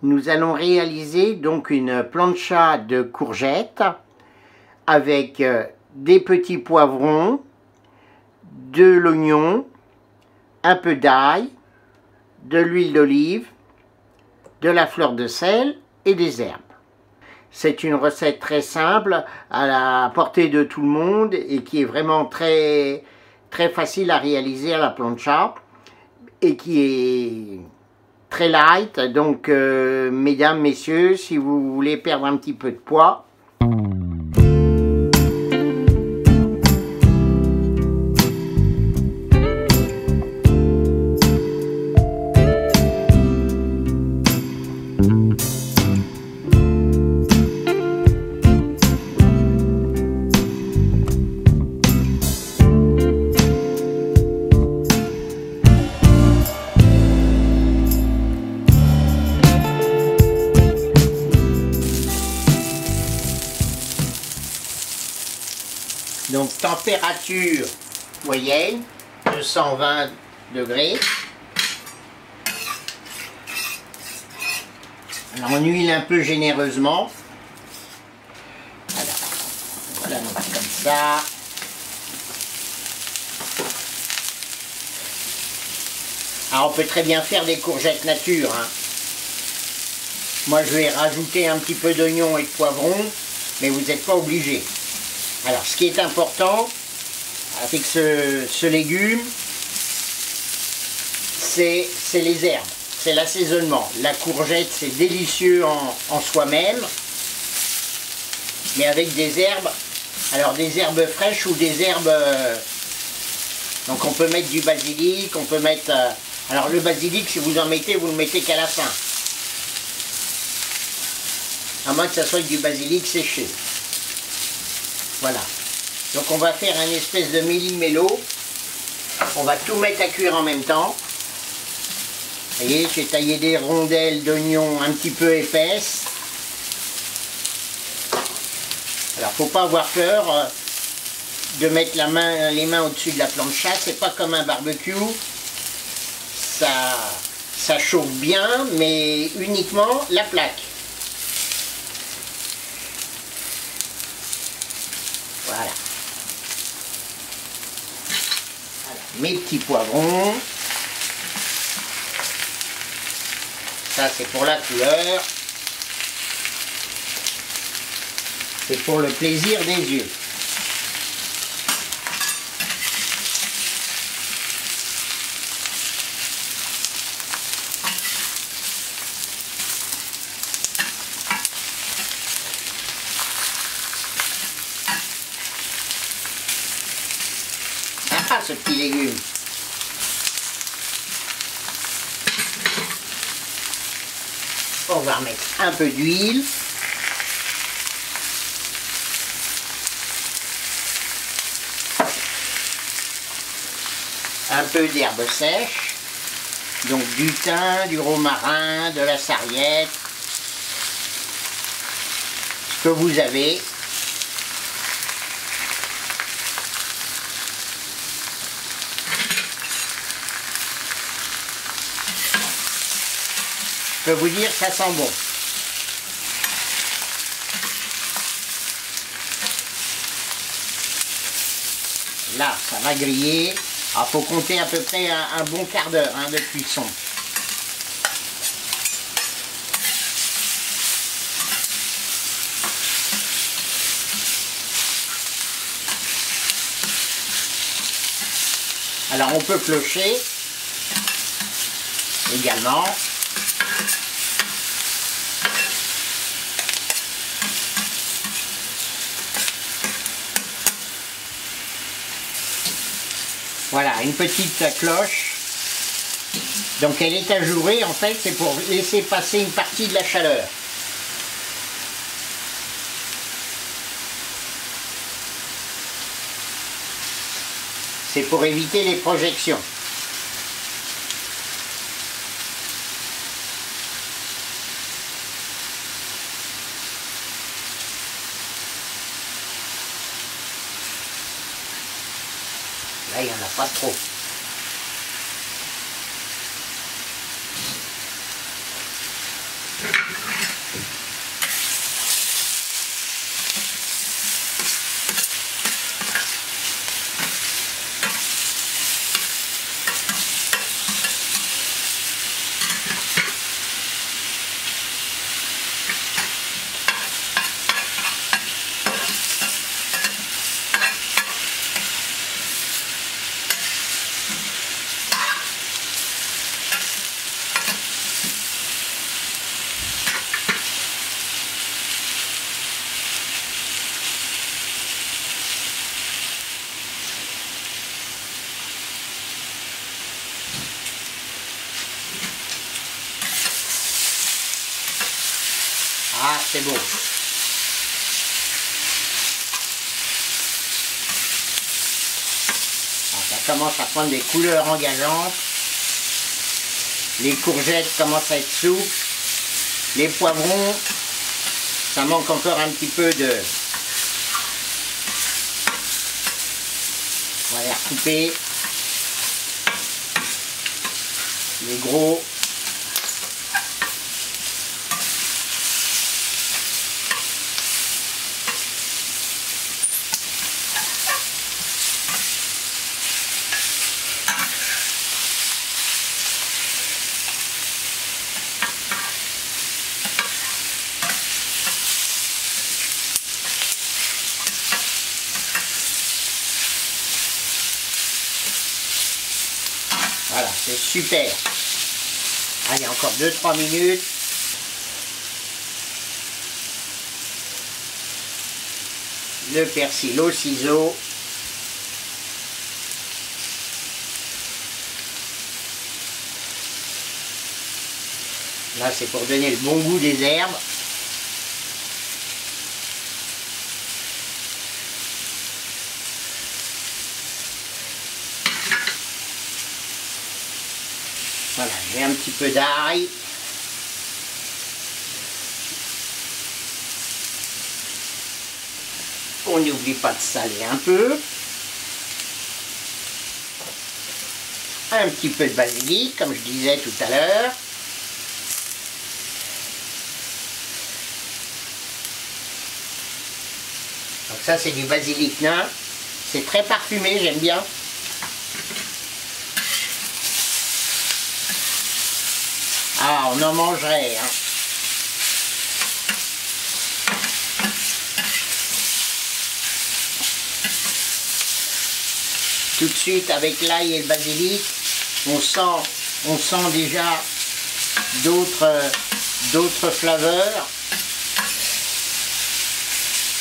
Nous allons réaliser donc une plancha de courgettes avec des petits poivrons, de l'oignon, un peu d'ail, de l'huile d'olive, de la fleur de sel et des herbes. C'est une recette très simple, à la portée de tout le monde et qui est vraiment très facile à réaliser à la plancha et qui est très light. Donc mesdames, messieurs, si vous voulez perdre un petit peu de poids, donc température moyenne, 220 degrés. Alors on huile un peu généreusement. Voilà, donc comme ça. Alors on peut très bien faire des courgettes nature, hein. Moi je vais rajouter un petit peu d'oignon et de poivron, mais vous n'êtes pas obligé. Alors, ce qui est important avec ce légume, c'est les herbes, c'est l'assaisonnement. La courgette, c'est délicieux en soi-même, mais avec des herbes, alors des herbes fraîches ou des herbes... donc on peut mettre du basilic, on peut mettre... alors le basilic, si vous en mettez, vous le mettez qu'à la fin. À moins que ça soit du basilic séché. Voilà, donc on va faire un espèce de méli-mélo. On va tout mettre à cuire en même temps. Vous voyez, j'ai taillé des rondelles d'oignons un petit peu épaisses. Alors, faut pas avoir peur de mettre les mains au-dessus de la plancha. C'est pas comme un barbecue. Ça chauffe bien, mais uniquement la plaque. Voilà. Alors, mes petits poivrons. Ça, c'est pour la couleur. C'est pour le plaisir des yeux. Sympa ce petit légume. On va remettre un peu d'huile. Un peu d'herbe sèche. Donc du thym, du romarin, de la sarriette. Ce que vous avez. Je peux vous dire, ça sent bon. Là, ça va griller. Alors, faut compter à peu près un bon quart d'heure de cuisson. Alors, on peut clocher également. Voilà, une petite cloche. Donc elle est ajourée, en fait, c'est pour laisser passer une partie de la chaleur. C'est pour éviter les projections. Là, il n'y en a pas trop. Ah, c'est beau. Alors, ça commence à prendre des couleurs engageantes. Les courgettes commencent à être souples. Les poivrons, ça manque encore un petit peu de... On va les recouper. Les gros. Voilà, c'est super. Allez, encore 2-3 minutes. Le persil au ciseau. Là, c'est pour donner le bon goût des herbes. Voilà, j'ai un petit peu d'ail. On n'oublie pas de saler un peu. Un petit peu de basilic, comme je disais tout à l'heure. Donc ça, c'est du basilic nain. C'est très parfumé, j'aime bien. Ah, on en mangerait, hein. Tout de suite, avec l'ail et le basilic, on sent déjà d'autres flaveurs.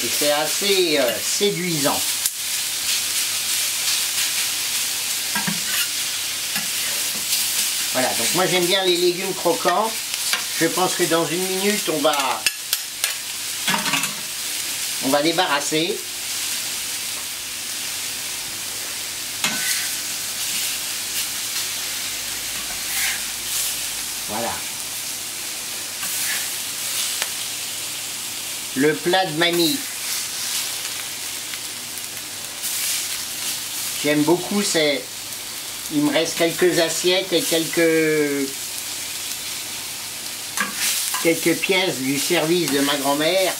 Et c'est assez séduisant. Voilà, donc moi j'aime bien les légumes croquants. Je pense que dans une minute on va débarrasser. Voilà. Le plat de mamie. J'aime beaucoup, il me reste quelques assiettes et quelques pièces du service de ma grand-mère,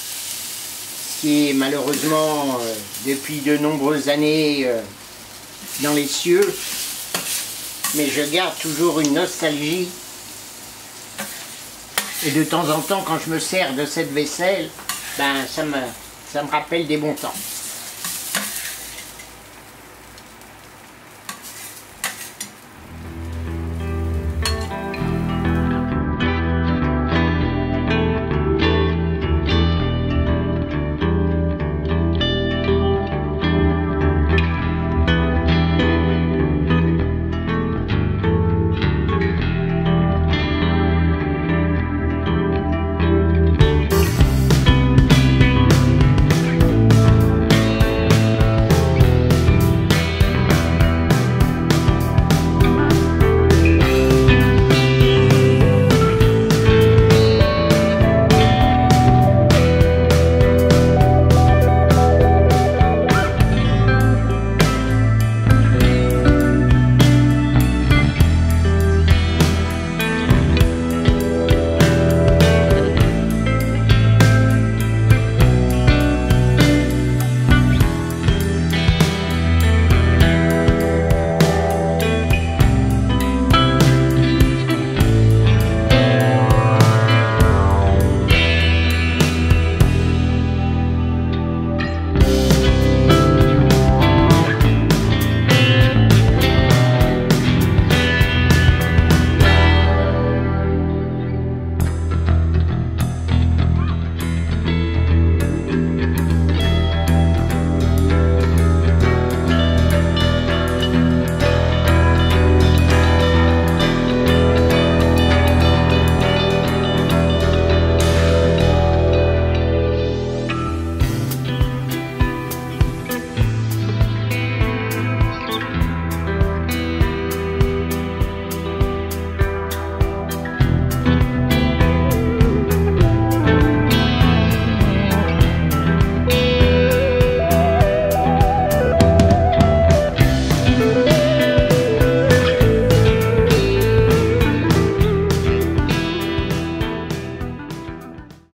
qui est malheureusement depuis de nombreuses années dans les cieux. Mais je garde toujours une nostalgie. Et de temps en temps, quand je me sers de cette vaisselle, ben, ça me rappelle des bons temps.